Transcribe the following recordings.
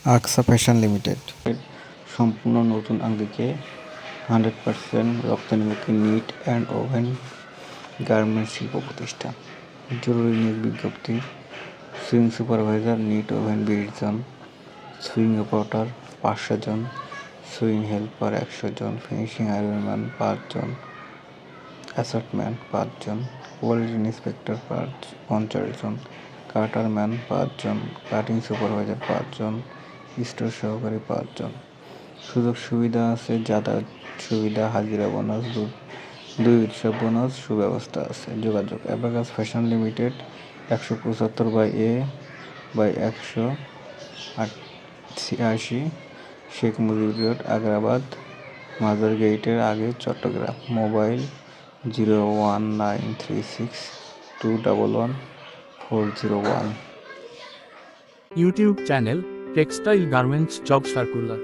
আকসা fashion limited সম্পূর্ণ নতুন আঙ্গিকে 100% রপ্তানিমুখী নিট অ্যান্ড ওভেন গার্মেন্টস শিল্প প্রতিষ্ঠান। জরুরি নিয়োগ বিজ্ঞপ্তি: সুইং সুপারভাইজার, নিট ওভেন 20 জন, সুইং অপারেটর 500 জন, সুইং হেল্পার 100 জন, ফিনিশিং আয়রনম্যান 5 জন, অ্যাসর্টম্যান 5 জন, কোয়ালিটি ইন্সপেক্টর 50 জন, কাটারম্যান 5 জন, কাটিং সুপারভাইজার 5 জন, স্টোর সহকারী 5 জন। সুযোগ সুবিধা আছে: যাতায়াত সুবিধা, হাজিরা বোনাস, 2 উৎসব বোনাস, সুব্যবস্থা আছে। যোগাযোগ: abacus fashion limited, 175/186 Sheikh Mujib road, Agrabad, মাজার গেটের আগে, Chittagong. Mobile 01936211401। YouTube channel textile garments job circular.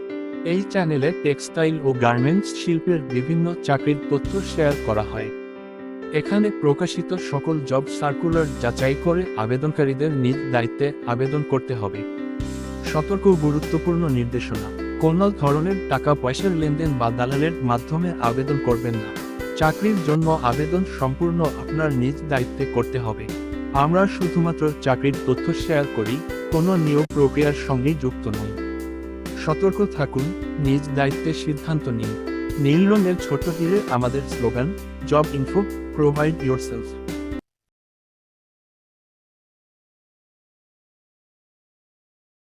এই চ্যানেলে টেক্সটাইল ও গার্মেন্টস শিল্পের বিভিন্ন চাকরির তথ্য শেয়ার করা হয়। এখানে প্রকাশিত সকল জব সার্কুলার যাচাই করে আবেদনকারীদের নিজ দায়িত্বে আবেদন করতে হবে। সতর্ক গুরুত্বপূর্ণ নির্দেশনা: কোনো ধরনের টাকা পয়সার লেনদেন বা দালালের মাধ্যমে আবেদন করবেন না। চাকরির জন্য আবেদন সম্পূর্ণ আপনার নিজ দায়িত্বে করতে হবে। আমরা শুধুমাত্র চাকরির তথ্য শেয়ার করি, কোনো নিয়োগ প্রক্রিয়ার সঙ্গে যুক্ত নই। সতর্ক থাকুন, নিজ দায়িত্বে সিদ্ধান্ত নিন। নীল রঙের ছোট তীরে আমাদের slogan: job info, provide yourself.